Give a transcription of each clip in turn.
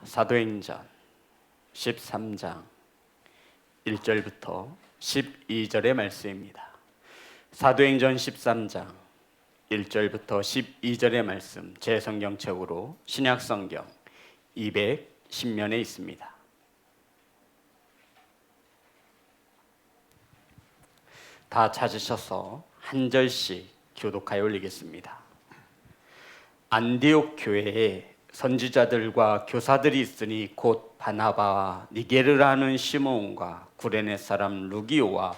사도행전 13장 1절부터 12절의 말씀입니다. 사도행전 13장 1절부터 12절의 말씀, 제 성경책으로 신약성경 210면에 있습니다. 다 찾으셔서 한 절씩 교독하여 올리겠습니다. 안디옥 교회에 선지자들과 교사들이 있으니 곧 바나바와 니게르라는 시므온과 구레네 사람 루기오와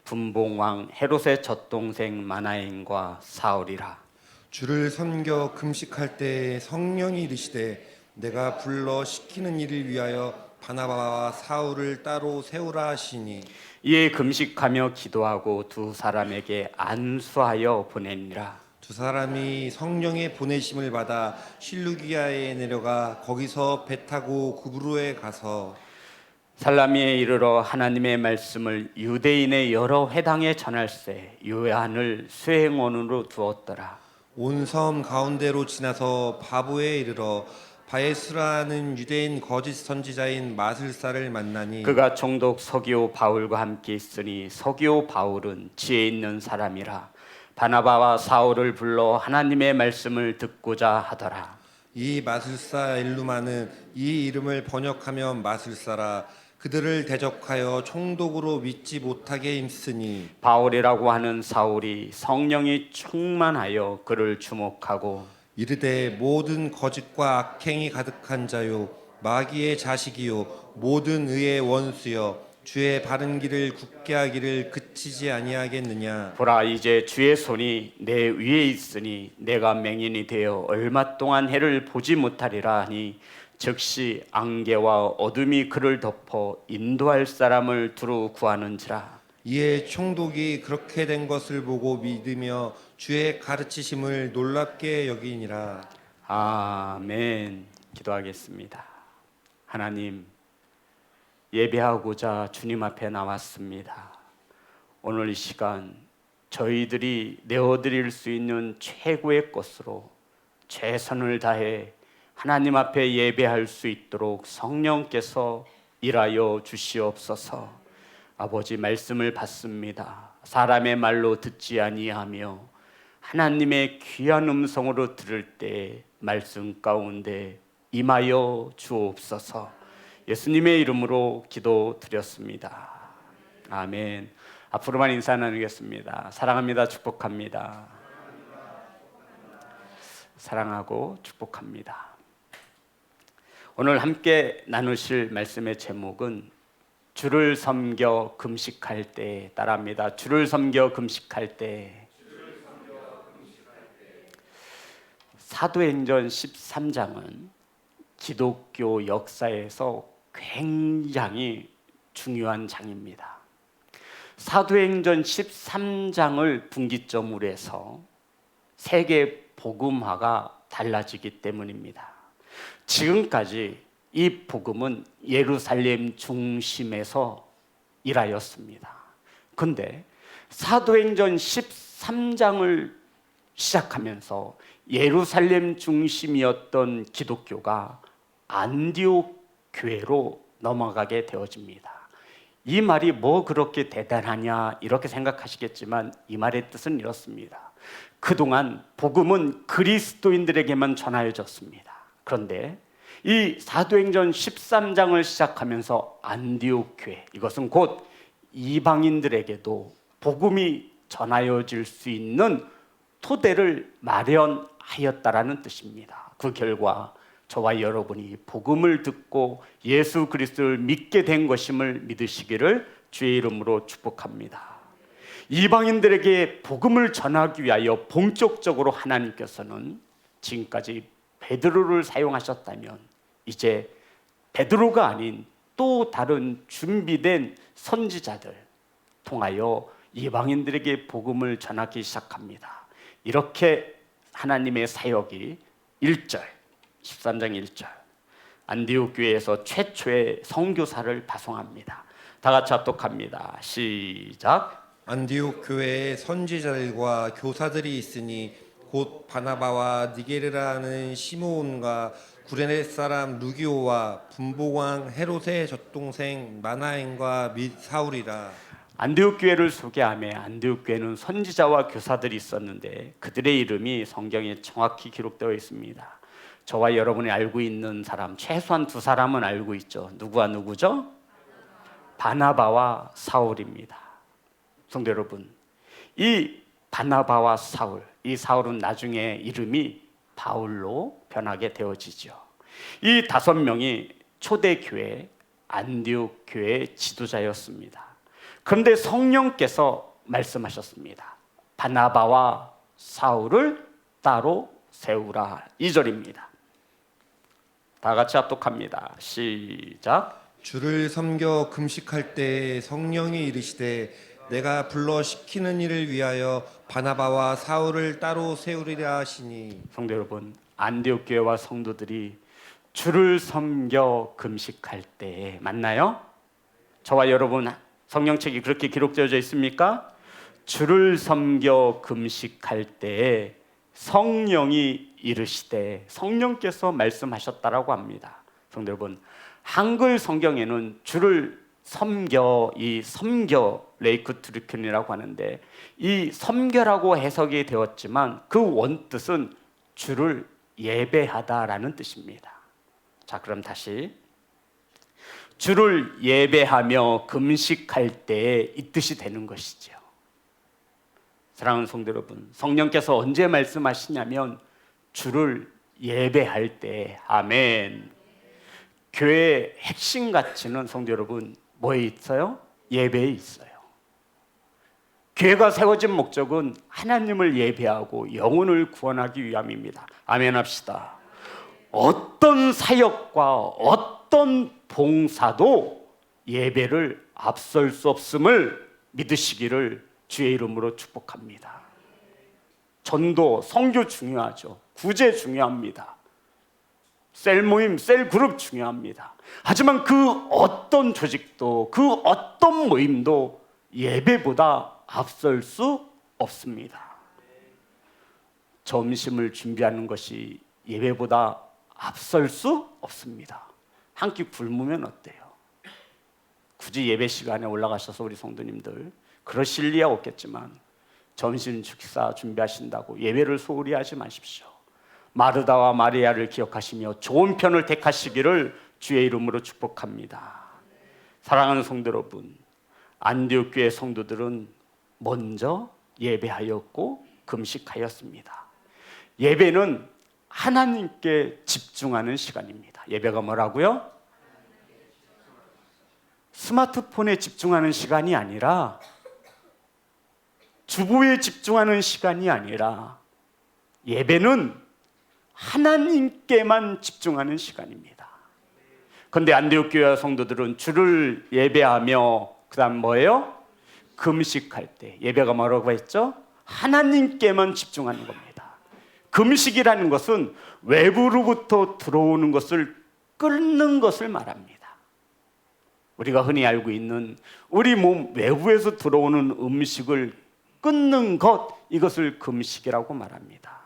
분봉왕 헤롯의 젖동생 마나엔과 사울이라. 주를 섬겨 금식할 때 성령이 이르시되 내가 불러 시키는 일을 위하여 바나바와 사울을 따로 세우라 하시니 이에 금식하며 기도하고 두 사람에게 안수하여 보내니라. 두 사람이 성령의 보내심을 받아 실루기아에 내려가 거기서 배 타고 구브로에 가서 살라미에 이르러 하나님의 말씀을 유대인의 여러 회당에 전할세 요한을 수행원으로 두었더라. 온 섬 가운데로 지나서 바보에 이르러 바에스라는 유대인 거짓 선지자인 마술사를 만나니 그가 총독 서기오 바울과 함께 있으니 서기오 바울은 지혜 있는 사람이라. 바나바와 사울을 불러 하나님의 말씀을 듣고자 하더라. 이 마술사 엘루마는 이 이름을 번역하면 마술사라. 그들을 대적하여 총독으로 믿지 못하게 힘쓰니 바울이라고 하는 사울이 성령이 충만하여 그를 주목하고 이르되 모든 거짓과 악행이 가득한 자요 마귀의 자식이요 모든 의의 원수여 주의 바른 길을 굳게 하기를 그치지 아니하겠느냐. 보라, 이제 주의 손이 내 위에 있으니 내가 맹인이 되어 얼마 동안 해를 보지 못하리라 하니 즉시 안개와 어둠이 그를 덮어 인도할 사람을 두루 구하는지라. 이에 총독이 그렇게 된 것을 보고 믿으며 주의 가르치심을 놀랍게 여기니라. 아멘. 기도하겠습니다. 하나님, 예배하고자 주님 앞에 나왔습니다. 오늘 이 시간 저희들이 내어드릴 수 있는 최고의 것으로 최선을 다해 하나님 앞에 예배할 수 있도록 성령께서 일하여 주시옵소서. 아버지, 말씀을 받습니다. 사람의 말로 듣지 아니하며 하나님의 귀한 음성으로 들을 때 말씀 가운데 임하여 주옵소서. 예수님의 이름으로 기도드렸습니다. 아멘. 앞으로만 인사 나누겠습니다. 사랑합니다. 축복합니다. 사랑하고 축복합니다. 오늘 함께 나누실 말씀의 제목은 주를 섬겨 금식할 때, 따라합니다. 주를 섬겨 금식할 때. 사도행전 13장은 기독교 역사에서 굉장히 중요한 장입니다. 사도행전 13장을 분기점으로 해서 세계 복음화가 달라지기 때문입니다. 지금까지 이 복음은 예루살렘 중심에서 일하였습니다. 그런데 사도행전 13장을 시작하면서 예루살렘 중심이었던 기독교가 안디옥 교회로 넘어가게 되어집니다. 이 말이 뭐 그렇게 대단하냐 이렇게 생각하시겠지만 이 말의 뜻은 이렇습니다. 그동안 복음은 그리스도인들에게만 전하여졌습니다. 그런데 이 사도행전 13장을 시작하면서 안디옥 교회, 이것은 곧 이방인들에게도 복음이 전하여질 수 있는 토대를 마련하였다라는 뜻입니다. 그 결과 저와 여러분이 복음을 듣고 예수 그리스도를 믿게 된 것임을 믿으시기를 주의 이름으로 축복합니다. 이방인들에게 복음을 전하기 위하여 본격적으로 하나님께서는 지금까지 베드로를 사용하셨다면 이제 베드로가 아닌 또 다른 준비된 선지자들 통하여 이방인들에게 복음을 전하기 시작합니다. 이렇게 하나님의 사역이 1절 13장 1절 안디옥 교회에서 최초의 선교사를 파송합니다. 다 같이 합독합니다. 시작. 안디옥 교회에 선지자들과 교사들이 있으니 곧 바나바와 니게르라는 시므온과 구레네 사람 루기오와 분봉왕 헤롯의 젖동생 마나엔과 및 사울이라. 안디옥 교회를 소개하며 안디옥 교회는 선지자와 교사들이 있었는데 그들의 이름이 성경에 정확히 기록되어 있습니다. 저와 여러분이 알고 있는 사람 최소한 두 사람은 알고 있죠. 누구와 누구죠? 바나바와 사울입니다. 성도 여러분, 이 바나바와 사울, 이 사울은 나중에 이름이 바울로 변하게 되어지죠. 이 5명이 초대교회 안디옥 교회의 지도자였습니다. 그런데 성령께서 말씀하셨습니다. 바나바와 사울을 따로 세우라. 2절입니다. 다 같이 합독합니다. 시작. 주를 섬겨 금식할 때 성령이 이르시되 내가 불러 시키는 일을 위하여 바나바와 사울을 따로 세우리라 하시니. 성도 여러분, 안디옥 교회와 성도들이 주를 섬겨 금식할 때 맞나요? 저와 여러분 성령책이 그렇게 기록되어 있습니까? 주를 섬겨 금식할 때에 성령이 이르시되 성령께서 말씀하셨다라고 합니다. 성도 여러분, 한글 성경에는 주를 섬겨, 이 섬겨 레이크트르켄이라고 하는데 이 섬겨라고 해석이 되었지만 그 원뜻은 주를 예배하다라는 뜻입니다. 자, 그럼 다시 주를 예배하며 금식할 때 이 뜻이 되는 것이죠. 사랑하는 성도 여러분, 성령께서 언제 말씀하시냐면 주를 예배할 때. 아멘. 교회의 핵심 가치는 성도 여러분 뭐에 있어요? 예배에 있어요. 교회가 세워진 목적은 하나님을 예배하고 영혼을 구원하기 위함입니다. 아멘 합시다. 어떤 사역과 어떤 봉사도 예배를 앞설 수 없음을 믿으시기를 주의 이름으로 축복합니다. 전도, 선교 중요하죠. 구제 중요합니다. 셀 모임, 셀 그룹 중요합니다. 하지만 그 어떤 조직도, 그 어떤 모임도 예배보다 앞설 수 없습니다. 점심을 준비하는 것이 예배보다 앞설 수 없습니다. 한 끼 굶으면 어때요? 굳이 예배 시간에 올라가셔서 우리 성도님들 그러실 리야 없겠지만 점심 식사 준비하신다고 예배를 소홀히 하지 마십시오. 마르다와 마리아를 기억하시며 좋은 편을 택하시기를 주의 이름으로 축복합니다. 사랑하는 성도 여러분, 안디옥 교회 성도들은 먼저 예배하였고 금식하였습니다. 예배는 하나님께 집중하는 시간입니다. 예배가 뭐라고요? 스마트폰에 집중하는 시간이 아니라, 주보에 집중하는 시간이 아니라, 예배는 하나님께만 집중하는 시간입니다. 그런데 안디옥 교회 성도들은 주를 예배하며 그 다음 뭐예요? 금식할 때. 예배가 뭐라고 했죠? 하나님께만 집중하는 겁니다. 금식이라는 것은 외부로부터 들어오는 것을 끊는 것을 말합니다. 우리가 흔히 알고 있는 우리 몸 외부에서 들어오는 음식을 끊는 것, 이것을 금식이라고 말합니다.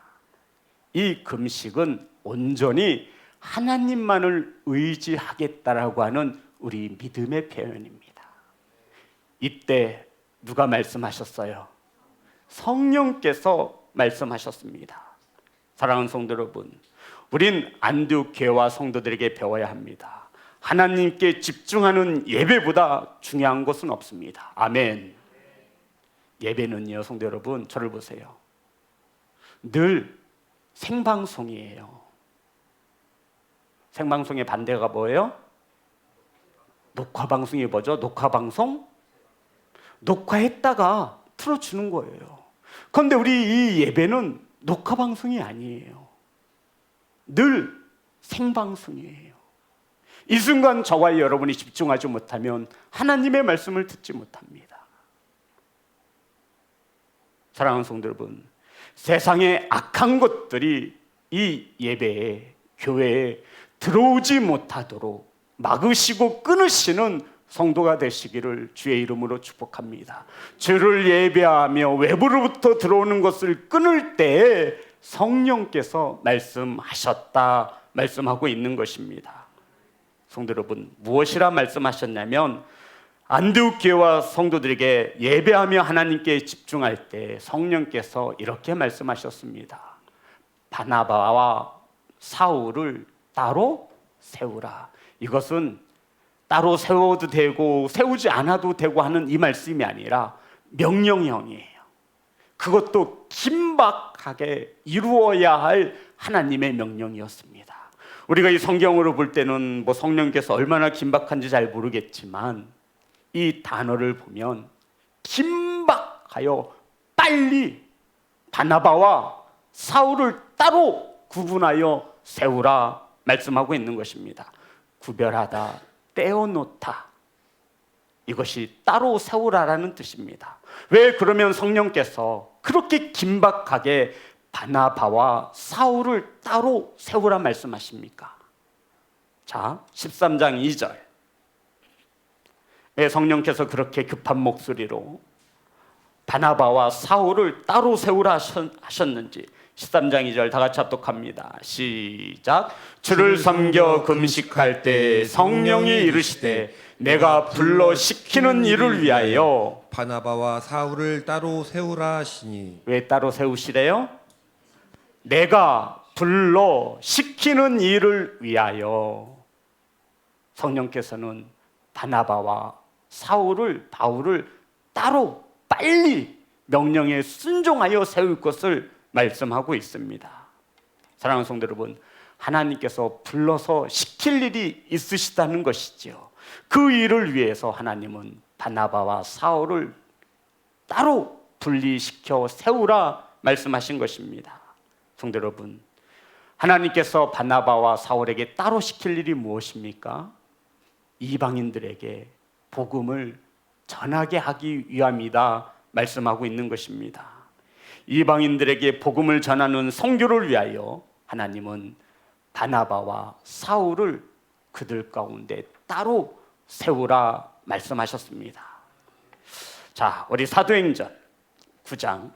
이 금식은 온전히 하나님만을 의지하겠다라고 하는 우리 믿음의 표현입니다. 이때 누가 말씀하셨어요? 성령께서 말씀하셨습니다. 사랑하는 성도 여러분, 우린 안디옥 교회와 성도들에게 배워야 합니다. 하나님께 집중하는 예배보다 중요한 것은 없습니다. 아멘. 예배는요, 성도 여러분, 저를 보세요. 늘 생방송이에요. 생방송의 반대가 뭐예요? 녹화방송이 뭐죠? 녹화방송? 녹화했다가 틀어주는 거예요. 그런데 우리 이 예배는 녹화방송이 아니에요. 늘 생방송이에요. 이 순간 저와 여러분이 집중하지 못하면 하나님의 말씀을 듣지 못합니다. 사랑하는 성도 여러분, 세상의 악한 것들이 이 예배에, 교회에 들어오지 못하도록 막으시고 끊으시는 성도가 되시기를 주의 이름으로 축복합니다. 주를 예배하며 외부로부터 들어오는 것을 끊을 때에 성령께서 말씀하셨다, 말씀하고 있는 것입니다. 성도 여러분, 무엇이라 말씀하셨냐면 안디옥 교회와 성도들에게 예배하며 하나님께 집중할 때 성령께서 이렇게 말씀하셨습니다. 바나바와 사울을 따로 세우라. 이것은 따로 세워도 되고 세우지 않아도 되고 하는 이 말씀이 아니라 명령형이에요. 그것도 긴박하게 이루어야 할 하나님의 명령이었습니다. 우리가 이 성경으로 볼 때는 뭐 성령께서 얼마나 긴박한지 잘 모르겠지만 이 단어를 보면 긴박하여 빨리 바나바와 사울을 따로 구분하여 세우라 말씀하고 있는 것입니다. 구별하다, 떼어놓다, 이것이 따로 세우라라는 뜻입니다. 왜 그러면 성령께서 그렇게 긴박하게 바나바와 사울을 따로 세우라 말씀하십니까? 자, 13장 2절. 왜 성령께서 그렇게 급한 목소리로 바나바와 사울을 따로 세우라 하셨는지 13장 2절 다 같이 합독합니다. 시작. 주를 섬겨 금식할 때 성령이 이르시되 내가 불러 시키는 일을 위하여 바나바와 사울을 따로 세우라 하시니. 왜 따로 세우시래요? 내가 불러 시키는 일을 위하여. 성령께서는 바나바와 바울을 따로 빨리 명령에 순종하여 세울 것을 말씀하고 있습니다. 사랑하는 성도 여러분, 하나님께서 불러서 시킬 일이 있으시다는 것이지요. 그 일을 위해서 하나님은 바나바와 사울을 따로 분리시켜 세우라 말씀하신 것입니다. 성도 여러분, 하나님께서 바나바와 사울에게 따로 시킬 일이 무엇입니까? 이방인들에게 복음을 전하게 하기 위함이다 말씀하고 있는 것입니다. 이방인들에게 복음을 전하는 선교를 위하여 하나님은 바나바와 사울을 그들 가운데 따로 세우라 말씀하셨습니다. 자, 우리 사도행전 9장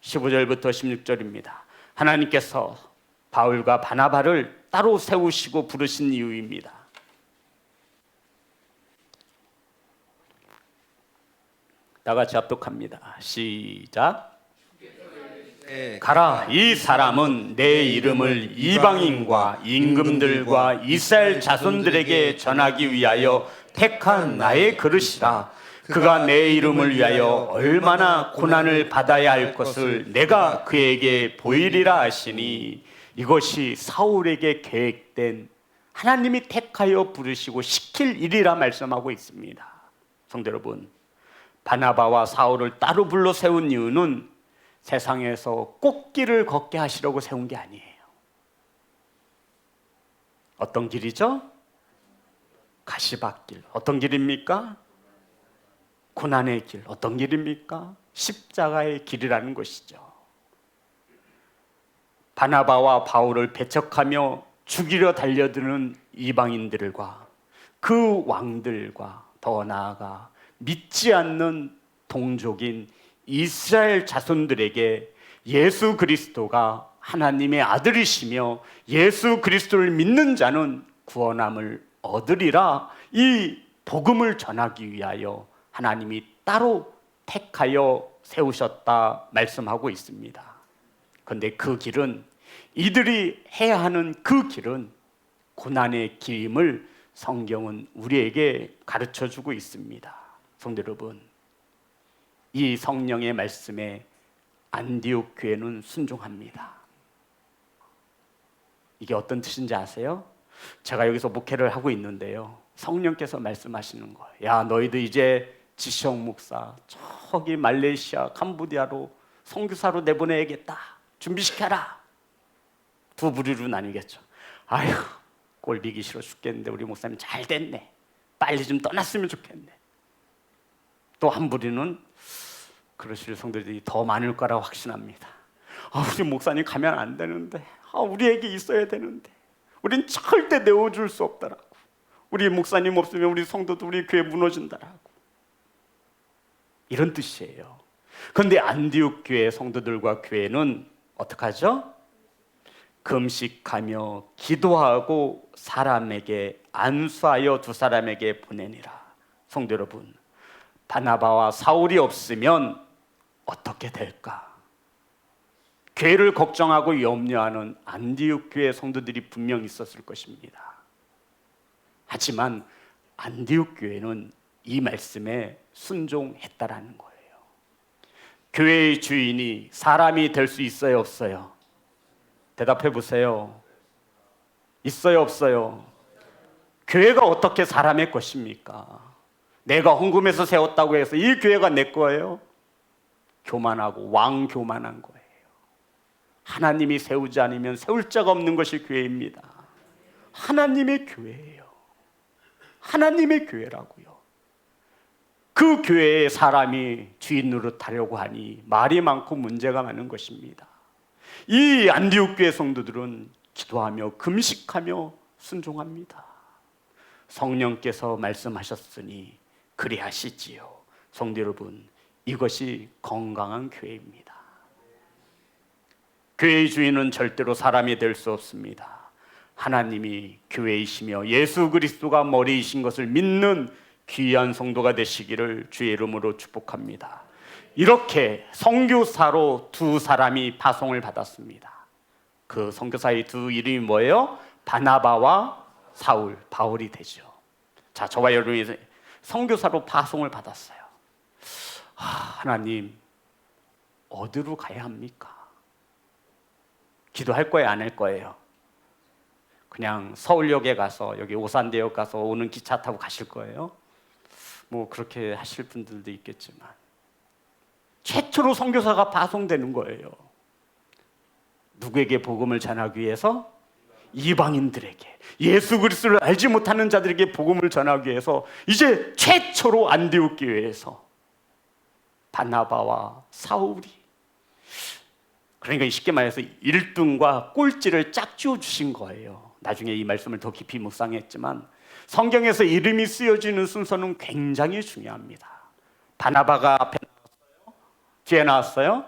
15절부터 16절입니다. 하나님께서 바울과 바나바를 따로 세우시고 부르신 이유입니다. 다 같이 합독합니다. 시작. 가라, 이 사람은 내 이름을 이방인과 임금들과 이스라엘 자손들에게 전하기 위하여 택한 나의 그릇이라. 그가 내 이름을 위하여 얼마나 고난을 받아야 할 것을 내가 그에게 보이리라 하시니, 이것이 사울에게 계획된 하나님이 택하여 부르시고 시킬 일이라 말씀하고 있습니다. 성도 여러분, 바나바와 사울을 따로 불러 세운 이유는 세상에서 꽃길을 걷게 하시려고 세운 게 아니에요. 어떤 길이죠? 가시밭길. 어떤 길입니까? 고난의 길. 어떤 길입니까? 십자가의 길이라는 것이죠. 바나바와 바울을 배척하며 죽이려 달려드는 이방인들과 그 왕들과 더 나아가 믿지 않는 동족인 이스라엘 자손들에게 예수 그리스도가 하나님의 아들이시며 예수 그리스도를 믿는 자는 구원함을 얻으리라, 이 복음을 전하기 위하여 하나님이 따로 택하여 세우셨다 말씀하고 있습니다. 그런데 그 길은, 이들이 해야 하는 그 길은 고난의 길임을 성경은 우리에게 가르쳐주고 있습니다. 성도 여러분, 이 성령의 말씀에 안디옥 교회는 순종합니다. 이게 어떤 뜻인지 아세요? 제가 여기서 목회를 하고 있는데요, 성령께서 말씀하시는 거예요. 야, 너희들 이제 지시형 목사 저기 말레이시아 캄보디아로 선교사로 내보내야겠다, 준비시켜라. 두 부류로 나뉘겠죠. 아휴, 꼴보기 싫어 죽겠는데 우리 목사님 잘 됐네, 빨리 좀 떠났으면 좋겠네. 또 한 부류는 그러실 성도들이 더 많을 거라고 확신합니다. 우리 목사님 가면 안 되는데, 우리에게 있어야 되는데, 우린 절대 내어줄 수 없다라고. 우리 목사님 없으면 우리 성도도 우리 교회 무너진다라고. 이런 뜻이에요. 그런데 안디옥 교회 성도들과 교회는 어떡하죠? 금식하며 기도하고 사람에게 안수하여 두 사람에게 보내니라. 성도 여러분, 바나바와 사울이 없으면 어떻게 될까? 교회를 걱정하고 염려하는 안디옥 교회 성도들이 분명 있었을 것입니다. 하지만 안디옥 교회는 이 말씀에 순종했다라는 거예요. 교회의 주인이 사람이 될 수 있어요, 없어요? 대답해 보세요. 있어요, 없어요? 교회가 어떻게 사람의 것입니까? 내가 헌금해서 세웠다고 해서 이 교회가 내 거예요? 교만하고 왕교만한 거예요. 하나님이 세우지 않으면 세울 자가 없는 것이 교회입니다. 하나님의 교회예요. 하나님의 교회라고요. 그 교회에 사람이 주인 노릇하려고 하니 말이 많고 문제가 많은 것입니다. 이 안디옥 교회 성도들은 기도하며 금식하며 순종합니다. 성령께서 말씀하셨으니 그리하시지요. 성도 여러분, 이것이 건강한 교회입니다. 교회의 주인은 절대로 사람이 될 수 없습니다. 하나님이 교회이시며 예수 그리스도가 머리이신 것을 믿는 귀한 성도가 되시기를 주의 이름으로 축복합니다. 이렇게 선교사로 두 사람이 파송을 받았습니다. 그 선교사의 두 이름이 뭐예요? 바나바와 사울, 바울이 되죠. 자, 저와 여러분이 선교사로 파송을 받았어요. 하나님, 어디로 가야 합니까? 기도할 거예요, 안 할 거예요? 그냥 서울역에 가서 여기 오산대역 가서 오는 기차 타고 가실 거예요? 뭐 그렇게 하실 분들도 있겠지만 최초로 선교사가 파송되는 거예요. 누구에게 복음을 전하기 위해서? 이방인들에게, 예수 그리스도를 알지 못하는 자들에게 복음을 전하기 위해서 이제 최초로 안디옥 교회에서 바나바와 사울이, 그러니까 쉽게 말해서 1등과 꼴찌를 짝지어 주신 거예요. 나중에 이 말씀을 더 깊이 묵상했지만 성경에서 이름이 쓰여지는 순서는 굉장히 중요합니다. 바나바가 앞에 나왔어요? 뒤에 나왔어요?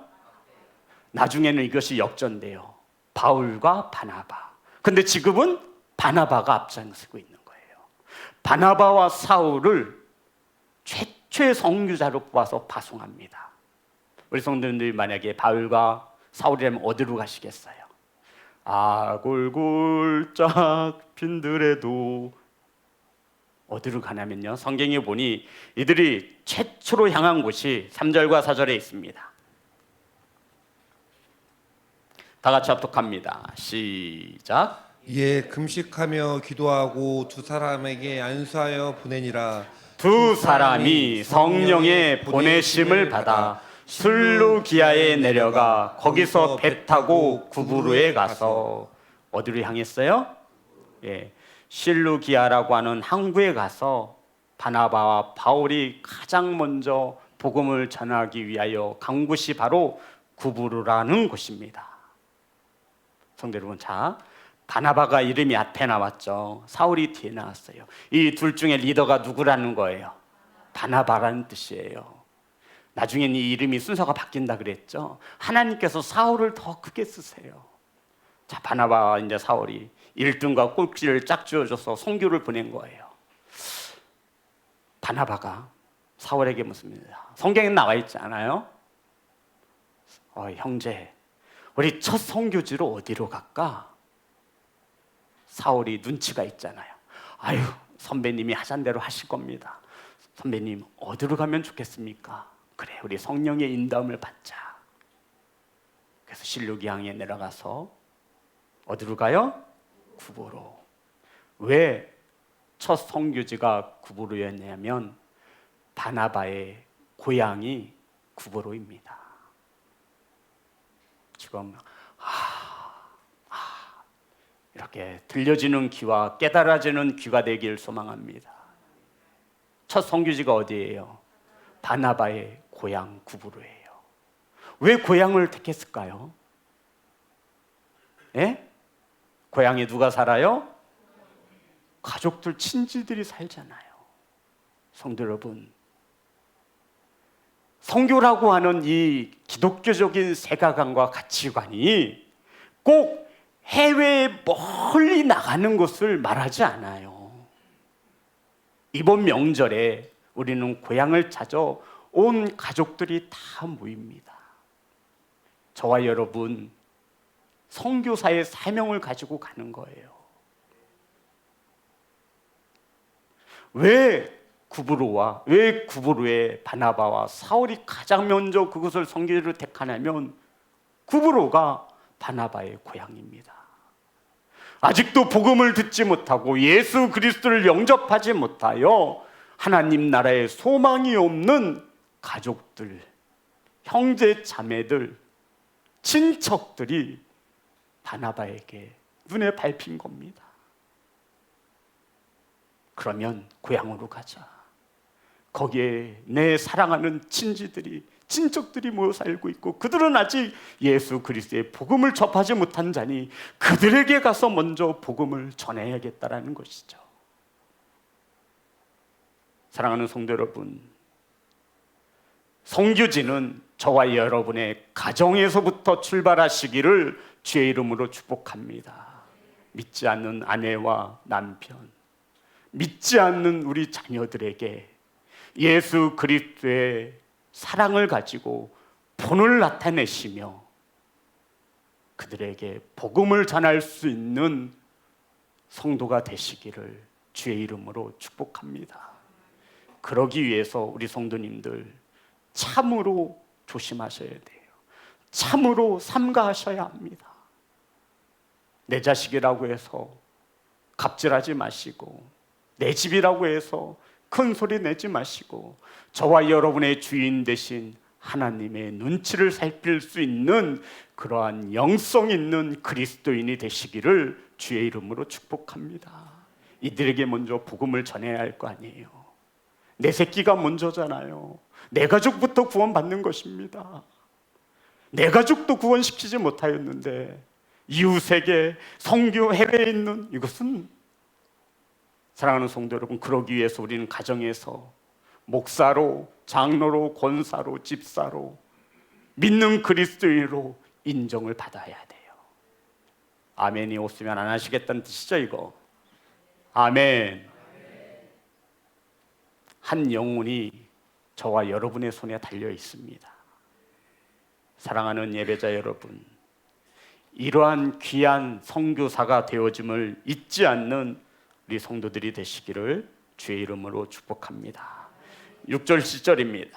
나중에는 이것이 역전돼요. 바울과 바나바. 근데 지금은 바나바가 앞장서고 있는 거예요. 바나바와 사울을 최초의 선교사로 뽑아서 파송합니다. 우리 성도님들이 만약에 바울과 사울이라면 어디로 가시겠어요? 아골골짝 빈들에도 어디로 가냐면요, 성경에 보니 이들이 최초로 향한 곳이 3절과 4절에 있습니다. 다 같이 합독합니다. 시작. 이에 금식하며 기도하고 두 사람에게 안수하여 보내니라. 두 사람이 성령의 보내심을 받아 술루기아에 내려가 거기서 배 타고 구브로에 가서 어디로 향했어요? 예, 실루기아라고 하는 항구에 가서 바나바와 바울이 가장 먼저 복음을 전하기 위하여 간 곳이 바로 구브로라는 곳입니다. 성도 여러분, 자, 바나바가 이름이 앞에 나왔죠. 사울이 뒤에 나왔어요. 이 둘 중에 리더가 누구라는 거예요? 바나바라는 뜻이에요. 나중엔 이 이름이 순서가 바뀐다 그랬죠. 하나님께서 사울을 더 크게 쓰세요. 자, 바나바와 이제 사울이 1등과 꼴찌를 짝지어줘서 선교를 보낸 거예요. 바나바가 사울에게 묻습니다. 성경에 나와 있지 않아요? 형제, 우리 첫 선교지로 어디로 갈까? 사울이 눈치가 있잖아요. 아유, 선배님이 하잔 대로 하실 겁니다. 선배님, 어디로 가면 좋겠습니까? 그래, 우리 성령의 인도함을 받자. 그래서 실루기항에 내려가서 어디로 가요? 구브로. 왜 첫 선교지가 구브로였냐면 바나바의 고향이 구브로입니다. 지금 이렇게 들려지는 귀와 깨달아지는 귀가 되길 소망합니다. 첫 선교지가 어디예요? 바나바의 고향 구브로예요. 왜 고향을 택했을까요? 예? 고향에 누가 살아요? 가족들, 친지들이 살잖아요. 성도 여러분, 선교라고 하는 이 기독교적인 세가관과 가치관이 꼭 해외에 멀리 나가는 것을 말하지 않아요. 이번 명절에 우리는 고향을 찾아 온 가족들이 다 모입니다. 저와 여러분 선교사의 사명을 가지고 가는 거예요. 왜 구브로의 바나바와 사울이 가장 먼저 그것을 선교지로 택하냐면 구브로가 바나바의 고향입니다. 아직도 복음을 듣지 못하고 예수 그리스도를 영접하지 못하여 하나님 나라에 소망이 없는 가족들, 형제 자매들, 친척들이 바나바에게 눈에 밟힌 겁니다. 그러면 고향으로 가자. 거기에 내 사랑하는 친척들이 모여 살고 있고 그들은 아직 예수 그리스도의 복음을 접하지 못한 자니 그들에게 가서 먼저 복음을 전해야겠다라는 것이죠. 사랑하는 성도 여러분, 선교지는 저와 여러분의 가정에서부터 출발하시기를 주의 이름으로 축복합니다. 믿지 않는 아내와 남편, 믿지 않는 우리 자녀들에게 예수 그리스도의 사랑을 가지고 본을 나타내시며 그들에게 복음을 전할 수 있는 성도가 되시기를 주의 이름으로 축복합니다. 그러기 위해서 우리 성도님들 참으로 조심하셔야 돼요. 참으로 삼가하셔야 합니다. 내 자식이라고 해서 갑질하지 마시고, 내 집이라고 해서 큰 소리 내지 마시고, 저와 여러분의 주인 되신 하나님의 눈치를 살필 수 있는 그러한 영성 있는 그리스도인이 되시기를 주의 이름으로 축복합니다. 이들에게 먼저 복음을 전해야 할 거 아니에요. 내 새끼가 먼저잖아요. 내 가족부터 구원받는 것입니다. 내 가족도 구원시키지 못하였는데 이웃에게 선교 해외에 있는 이것은, 사랑하는 성도 여러분, 그러기 위해서 우리는 가정에서 목사로, 장로로, 권사로, 집사로, 믿는 그리스도인으로 인정을 받아야 돼요. 아멘이 없으면 안 하시겠다는 뜻이죠, 이거. 아멘. 한 영혼이 저와 여러분의 손에 달려 있습니다. 사랑하는 예배자 여러분, 이러한 귀한 선교사가 되어짐을 잊지 않는 우리 성도들이 되시기를 주의 이름으로 축복합니다. 6절 7절입니다.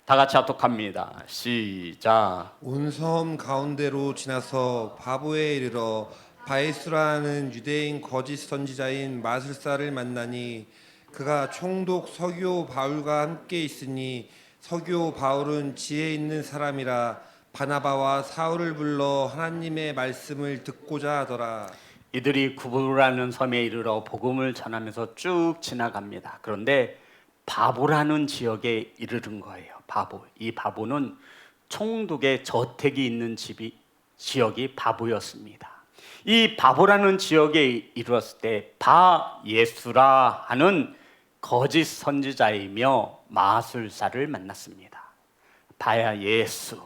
다 같이 합독합니다. 시작. 온 섬 가운데로 지나서 바보에 이르러 바에수라는 유대인 거짓 선지자인 마술사를 만나니 그가 총독 서기오 바울과 함께 있으니 서기오 바울은 지혜 있는 사람이라 바나바와 사울을 불러 하나님의 말씀을 듣고자 하더라. 이들이 구브로라는 섬에 이르러 복음을 전하면서 쭉 지나갑니다. 그런데 바보라는 지역에 이르른 거예요. 바보. 이 바보는 총독의 저택이 있는 지역이 바보였습니다. 이 바보라는 지역에 이르렀을 때 바예수라 하는 거짓 선지자이며 마술사를 만났습니다. 바야예수.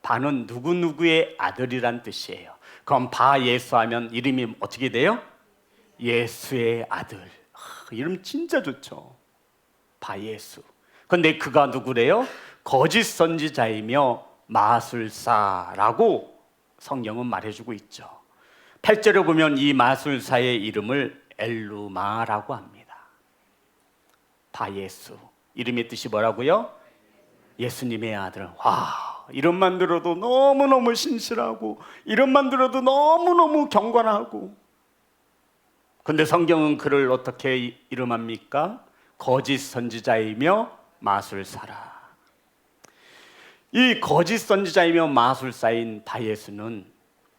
바는 누구누구의 아들이란 뜻이에요. 그럼 바예수 하면 이름이 어떻게 돼요? 예수의 아들. 이름 진짜 좋죠. 바예수. 그런데 그가 누구래요? 거짓 선지자이며 마술사라고 성경은 말해주고 있죠. 8절에 보면 이 마술사의 이름을 엘루마라고 합니다. 바예수. 이름의 뜻이 뭐라고요? 예수님의 아들. 와, 이름만 들어도 너무너무 신실하고 이름만 들어도 너무너무 경건하고, 근데 성경은 그를 어떻게 이름합니까? 거짓 선지자이며 마술사라. 이 거짓 선지자이며 마술사인 바예수는,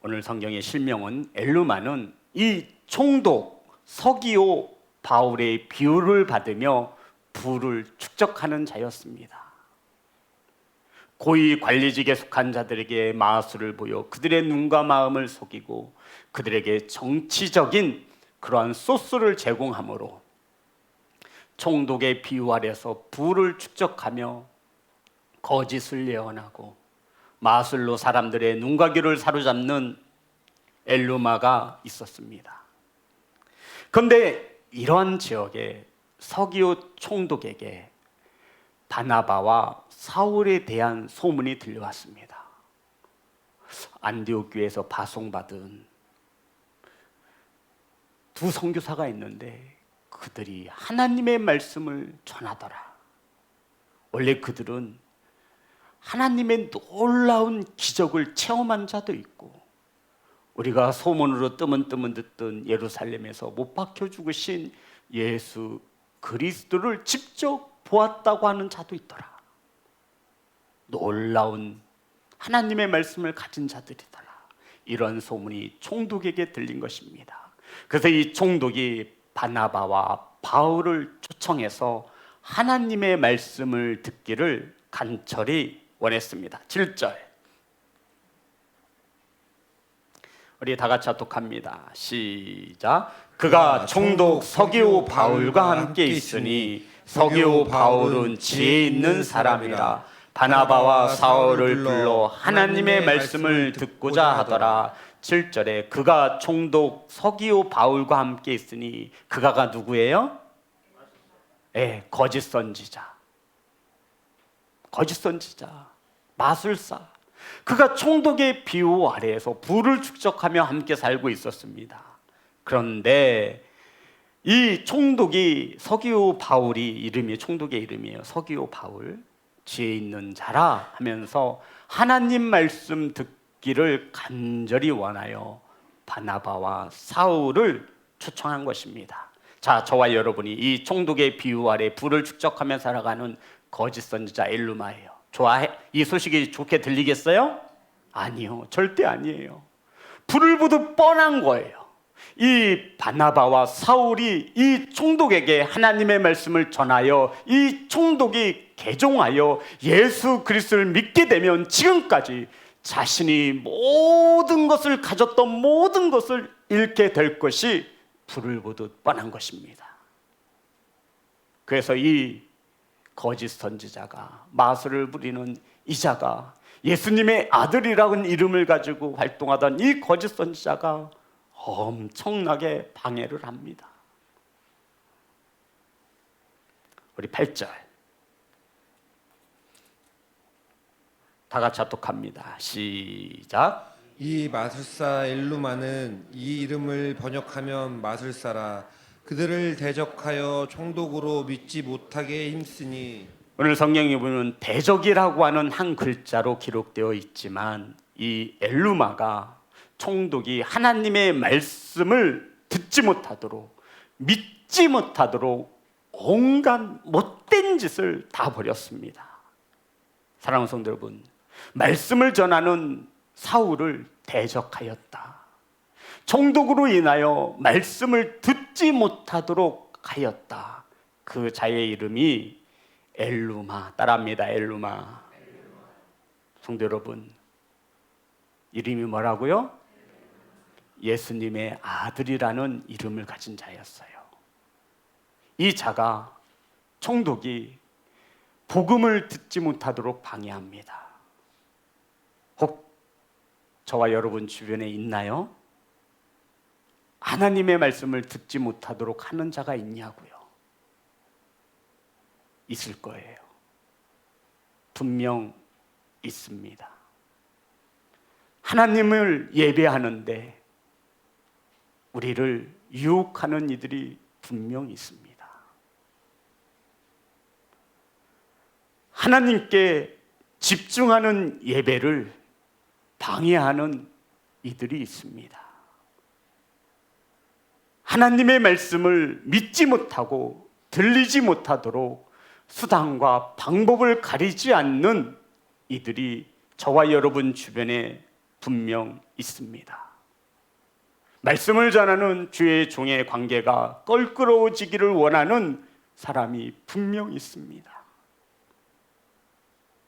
오늘 성경의 실명은 엘루마는 이 총독 서기오 바울의 비유를 받으며 부를 축적하는 자였습니다. 고위 관리직에 속한 자들에게 마술을 보여 그들의 눈과 마음을 속이고 그들에게 정치적인 그러한 소스를 제공함으로 총독의 비유 아래서 부를 축적하며 거짓을 예언하고 마술로 사람들의 눈과 귀를 사로잡는 엘루마가 있었습니다. 그런데 이러한 지역에 서기오 총독에게 바나바와 사울에 대한 소문이 들려왔습니다. 안디옥 교회에서 파송받은 두 선교사가 있는데 그들이 하나님의 말씀을 전하더라. 원래 그들은 하나님의 놀라운 기적을 체험한 자도 있고, 우리가 소문으로 뜨문뜨문 듣던 예루살렘에서 못 박혀 죽으신 예수 그리스도를 직접 보았다고 하는 자도 있더라. 놀라운 하나님의 말씀을 가진 자들이더라. 이런 소문이 총독에게 들린 것입니다. 그래서 이 총독이 바나바와 바울을 초청해서 하나님의 말씀을 듣기를 간절히 원했습니다. 7절 우리 다 같이 합독합니다. 시작. 그가 총독 서기오 바울과 함께 있으니 서기오 바울은 지혜 있는 사람이라 바나바와 사울을 불러 하나님의 말씀을 듣고자 하더라. 7절에 그가 총독 서기오 바울과 함께 있으니, 그가가 누구예요? 거짓 선지자, 마술사. 그가 총독의 비호 아래에서 부를 축적하며 함께 살고 있었습니다. 그런데 이 총독이 서기오 바울이 이름이 총독의 이름이에요. 서기오 바울, 지혜 있는 자라 하면서 하나님 말씀 듣기를 간절히 원하여 바나바와 사울을 초청한 것입니다. 자, 저와 여러분이 이 총독의 비유 아래 불을 축적하며 살아가는 거짓 선지자 엘루마예요. 이 소식이 좋게 들리겠어요? 아니요, 절대 아니에요. 불을 보듯 뻔한 거예요. 이 바나바와 사울이 이 총독에게 하나님의 말씀을 전하여 이 총독이 개종하여 예수 그리스도를 믿게 되면 지금까지 자신이 모든 것을 가졌던 모든 것을 잃게 될 것이 불을 보듯 뻔한 것입니다. 그래서 이 거짓 선지자가, 마술을 부리는 이자가, 예수님의 아들이라는 이름을 가지고 활동하던 이 거짓 선지자가 엄청나게 방해를 합니다. 우리 8절 다 같이 합독합니다. 시작. 이 마술사 엘루마는 이 이름을 번역하면 마술사라. 그들을 대적하여 총독으로 믿지 못하게 힘쓰니. 오늘 성경에 보면 대적이라고 하는 한 글자로 기록되어 있지만, 이 엘루마가 총독이 하나님의 말씀을 듣지 못하도록, 믿지 못하도록 온갖 못된 짓을 다 벌였습니다. 사랑하는 성도 여러분, 말씀을 전하는 사울을 대적하였다. 총독으로 인하여 말씀을 듣지 못하도록 하였다. 그 자의 이름이 엘루마, 따라합니다. 엘루마. 성도 여러분, 이름이 뭐라고요? 예수님의 아들이라는 이름을 가진 자였어요. 이 자가, 총독이 복음을 듣지 못하도록 방해합니다. 혹 저와 여러분 주변에 있나요? 하나님의 말씀을 듣지 못하도록 하는 자가 있냐고요? 있을 거예요. 분명 있습니다. 하나님을 예배하는데 우리를 유혹하는 이들이 분명 있습니다. 하나님께 집중하는 예배를 방해하는 이들이 있습니다. 하나님의 말씀을 믿지 못하고 들리지 못하도록 수단과 방법을 가리지 않는 이들이 저와 여러분 주변에 분명 있습니다. 말씀을 전하는 주의 종의 관계가 껄끄러워지기를 원하는 사람이 분명 있습니다.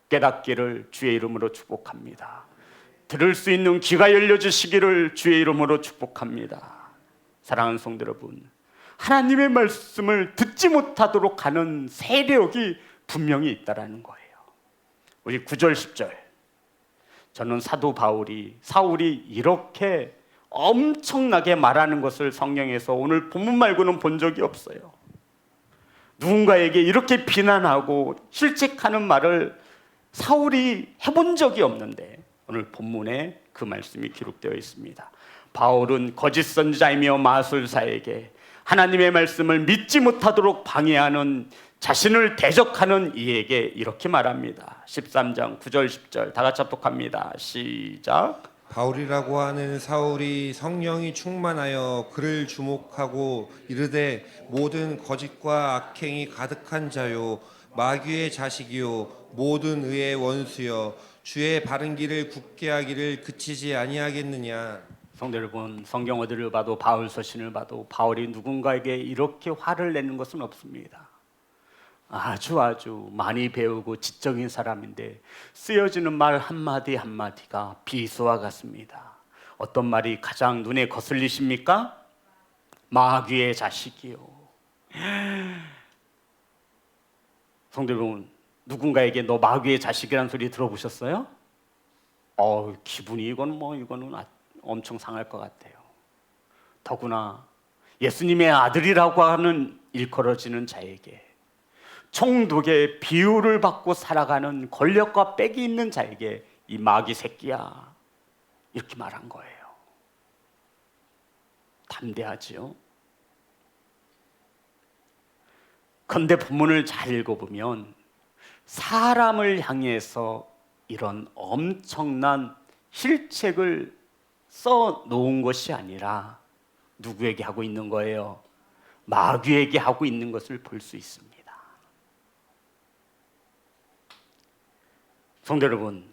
깨닫기를 주의 이름으로 축복합니다. 들을 수 있는 귀가 열려지시기를 주의 이름으로 축복합니다. 사랑하는 성도 여러분, 하나님의 말씀을 듣지 못하도록 하는 세력이 분명히 있다라는 거예요. 우리 9절 10절 저는 사도 사울이 이렇게 엄청나게 말하는 것을 성경에서 오늘 본문 말고는 본 적이 없어요. 누군가에게 이렇게 비난하고 실책하는 말을 사울이 해본 적이 없는데 오늘 본문에 그 말씀이 기록되어 있습니다. 바울은 거짓 선지자이며 마술사에게 하나님의 말씀을 믿지 못하도록 방해하는 자신을 대적하는 이에게 이렇게 말합니다. 13장 9절 10절 다 같이 합독합니다. 시작. 바울이라고 하는 사울이 성령이 충만하여 그를 주목하고 이르되 모든 거짓과 악행이 가득한 자요 마귀의 자식이요 모든 의의 원수여 주의 바른 길을 굳게 하기를 그치지 아니하겠느냐. 성도 여러분, 성경 어디를 봐도 바울 서신을 봐도 바울이 누군가에게 이렇게 화를 내는 것은 없습니다. 아주 많이 배우고 지적인 사람인데 쓰여지는 말 한마디 한마디가 비수와 같습니다. 어떤 말이 가장 눈에 거슬리십니까? 마귀의 자식이요. 성도 여러분, 누군가에게 너 마귀의 자식이라는 소리 들어보셨어요? 기분이 이거는 엄청 상할 것 같아요. 더구나 예수님의 아들이라고 하는 일컬어지는 자에게 총독의 비유를 받고 살아가는 권력과 빽이 있는 자에게 이 마귀 새끼야 이렇게 말한 거예요. 담대하지요? 그런데 본문을 잘 읽어보면 사람을 향해서 이런 엄청난 실책을 써놓은 것이 아니라 누구에게 하고 있는 거예요? 마귀에게 하고 있는 것을 볼 수 있습니다. 성도 여러분,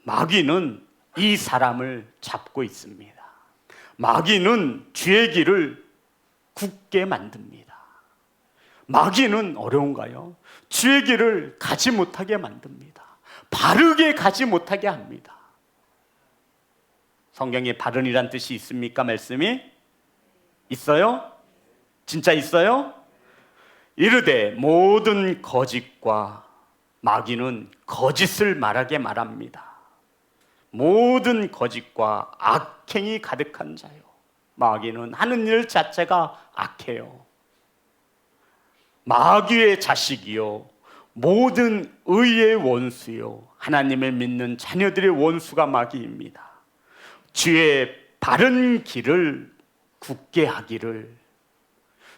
마귀는 이 사람을 잡고 있습니다. 마귀는 주의 길을 굳게 만듭니다. 마귀는 어려운가요? 주의 길을 가지 못하게 만듭니다. 바르게 가지 못하게 합니다. 성경에 바른이란 뜻이 있습니까? 말씀이 있어요? 진짜 있어요? 이르되 모든 거짓과 마귀는 거짓을 말하게 말합니다. 모든 거짓과 악행이 가득한 자요. 마귀는 하는 일 자체가 악해요. 마귀의 자식이요 모든 의의 원수요 하나님을 믿는 자녀들의 원수가 마귀입니다. 주의 바른 길을 굳게 하기를,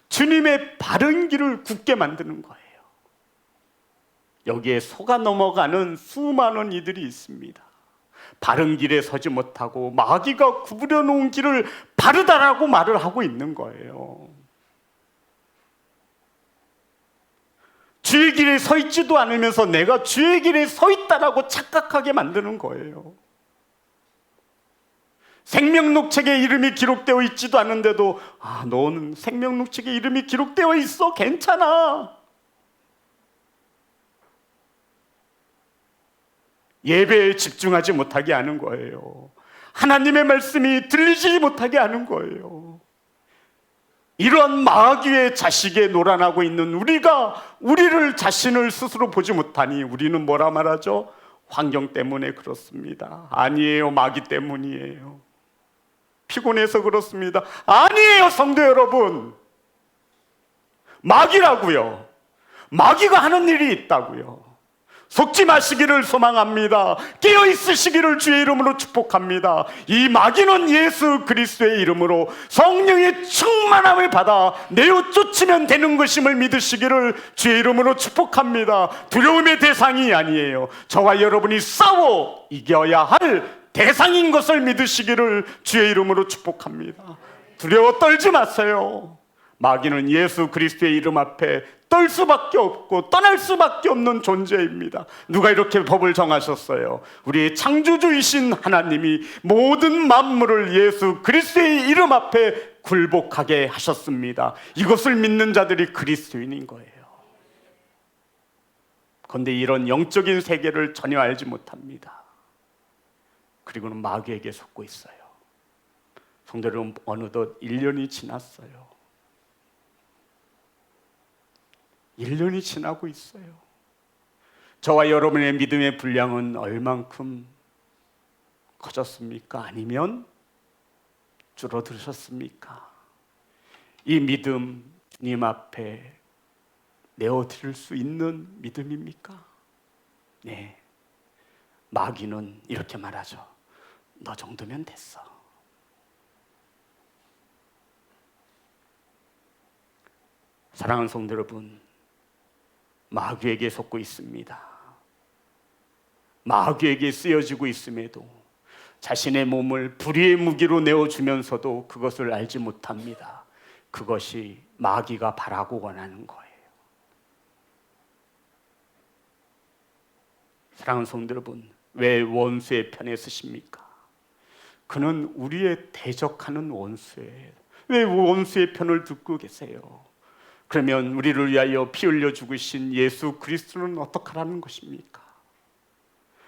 주님의 바른 길을 굳게 만드는 거예요. 여기에 속아 넘어가는 수많은 이들이 있습니다. 바른 길에 서지 못하고 마귀가 구부려 놓은 길을 바르다라고 말을 하고 있는 거예요. 주의 길에 서 있지도 않으면서 내가 주의 길에 서 있다라고 착각하게 만드는 거예요. 생명록책에 이름이 기록되어 있지도 않은데도 너는 생명록책에 이름이 기록되어 있어, 괜찮아. 예배에 집중하지 못하게 하는 거예요. 하나님의 말씀이 들리지 못하게 하는 거예요. 이런 마귀의 자식에 놀아나고 있는 우리를 자신을 스스로 보지 못하니 우리는 뭐라 말하죠? 환경 때문에 그렇습니다. 아니에요, 마귀 때문이에요. 피곤해서 그렇습니다. 아니에요, 성도 여러분. 마귀라고요. 마귀가 하는 일이 있다고요. 속지 마시기를 소망합니다. 깨어 있으시기를 주의 이름으로 축복합니다. 이 마귀는 예수 그리스도의 이름으로 성령의 충만함을 받아 내어 쫓으면 되는 것임을 믿으시기를 주의 이름으로 축복합니다. 두려움의 대상이 아니에요. 저와 여러분이 싸워 이겨야 할 대상인 것을 믿으시기를 주의 이름으로 축복합니다. 두려워 떨지 마세요. 마귀는 예수 그리스도의 이름 앞에 떨 수밖에 없고 떠날 수밖에 없는 존재입니다. 누가 이렇게 법을 정하셨어요? 우리의 창조주이신 하나님이 모든 만물을 예수 그리스도의 이름 앞에 굴복하게 하셨습니다. 이것을 믿는 자들이 그리스도인인 거예요. 그런데 이런 영적인 세계를 전혀 알지 못합니다. 그리고는 마귀에게 속고 있어요. 성도 여러분, 어느덧 1년이 지났어요. 1년이 지나고 있어요. 저와 여러분의 믿음의 분량은 얼만큼 커졌습니까? 아니면 줄어들으셨습니까? 이 믿음 주님 앞에 내어드릴 수 있는 믿음입니까? 네. 마귀는 이렇게 말하죠. 너 정도면 됐어. 사랑하는 성도 여러분, 마귀에게 속고 있습니다. 마귀에게 쓰여지고 있음에도 자신의 몸을 불의의 무기로 내어주면서도 그것을 알지 못합니다. 그것이 마귀가 바라고 원하는 거예요. 사랑하는 성도 여러분, 왜 원수의 편에 서십니까? 그는 우리의 대적하는 원수예요. 왜 원수의 편을 듣고 계세요? 그러면 우리를 위하여 피 흘려 죽으신 예수 그리스도는 어떡하라는 것입니까?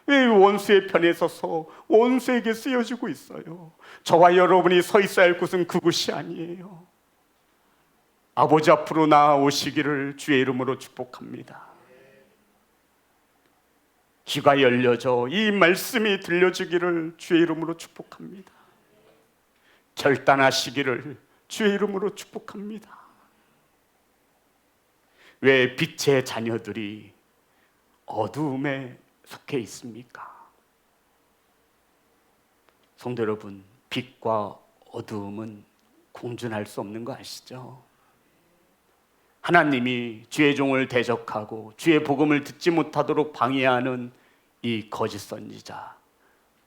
왜 원수의 편에 서서 원수에게 쓰여지고 있어요? 저와 여러분이 서 있어야 할 곳은 그곳이 아니에요. 아버지 앞으로 나아오시기를 주의 이름으로 축복합니다. 귀가 열려져 이 말씀이 들려지기를 주의 이름으로 축복합니다. 결단하시기를 주의 이름으로 축복합니다. 왜 빛의 자녀들이 어두움에 속해 있습니까? 성도 여러분, 빛과 어두움은 공존할 수 없는 거 아시죠? 하나님이 주의 종을 대적하고 주의 복음을 듣지 못하도록 방해하는 이 거짓 선지자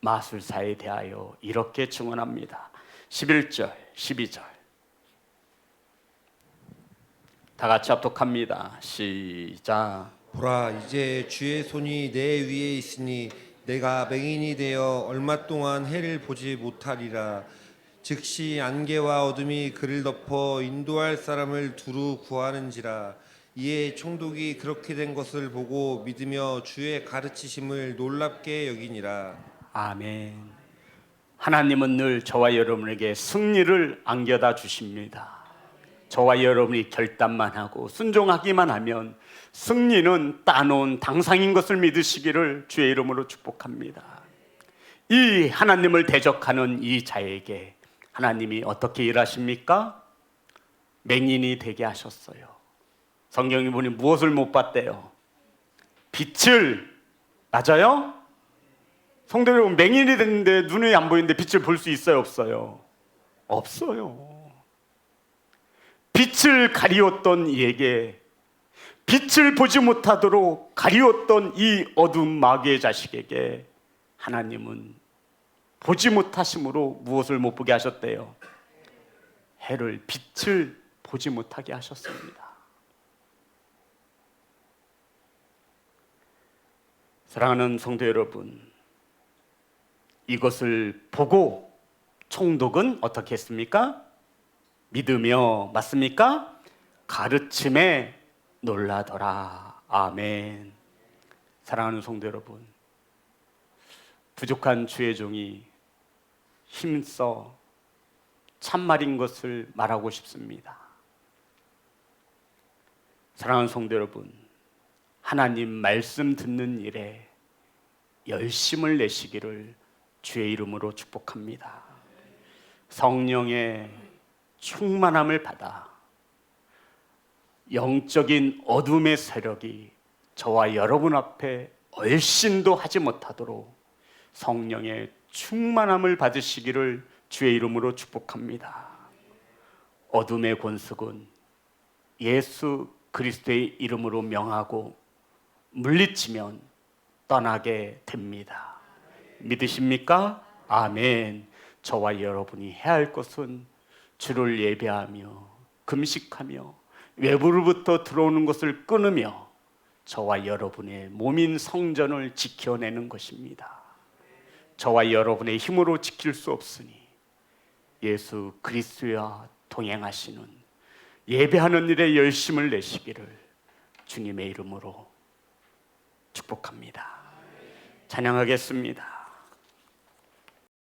마술사에 대하여 이렇게 증언합니다. 11절, 12절 다 같이 합독합니다. 시작. 보라, 이제 주의 손이 내 위에 있으니 내가 맹인이 되어 얼마 동안 해를 보지 못하리라. 즉시 안개와 어둠이 그를 덮어 인도할 사람을 두루 구하는지라. 이에 총독이 그렇게 된 것을 보고 믿으며 주의 가르치심을 놀랍게 여기니라. 아멘. 하나님은 늘 저와 여러분에게 승리를 안겨다 주십니다. 저와 여러분이 결단만 하고 순종하기만 하면 승리는 따놓은 당상인 것을 믿으시기를 주의 이름으로 축복합니다. 이 하나님을 대적하는 이 자에게 하나님이 어떻게 일하십니까? 맹인이 되게 하셨어요. 성경에 보니 무엇을 못 봤대요? 빛을. 맞아요? 성도 여러분, 맹인이 됐는데 눈이 안 보이는데 빛을 볼 수 있어요, 없어요? 없어요. 빛을 가리웠던 이에게, 빛을 보지 못하도록 가리웠던 이 어두운 마귀의 자식에게 하나님은 보지 못하심으로 무엇을 못 보게 하셨대요? 해를, 빛을 보지 못하게 하셨습니다. 사랑하는 성도 여러분, 이것을 보고 총독은 어떻게 했습니까? 믿으며, 맞습니까? 가르침에 놀라더라. 아멘. 사랑하는 성도 여러분, 부족한 주의 종이 힘써 참말인 것을 말하고 싶습니다. 사랑하는 성도 여러분, 하나님 말씀 듣는 일에 열심을 내시기를 주의 이름으로 축복합니다. 성령의 충만함을 받아 영적인 어둠의 세력이 저와 여러분 앞에 얼씬도 하지 못하도록 성령의 충만함을 받으시기를 주의 이름으로 축복합니다. 어둠의 권속은 예수 그리스도의 이름으로 명하고 물리치면 떠나게 됩니다. 믿으십니까? 아멘. 저와 여러분이 해야 할 것은 주를 예배하며 금식하며 외부로부터 들어오는 것을 끊으며 저와 여러분의 몸인 성전을 지켜내는 것입니다. 저와 여러분의 힘으로 지킬 수 없으니 예수 그리스도와 동행하시는 예배하는 일에 열심을 내시기를 주님의 이름으로 축복합니다. 찬양하겠습니다.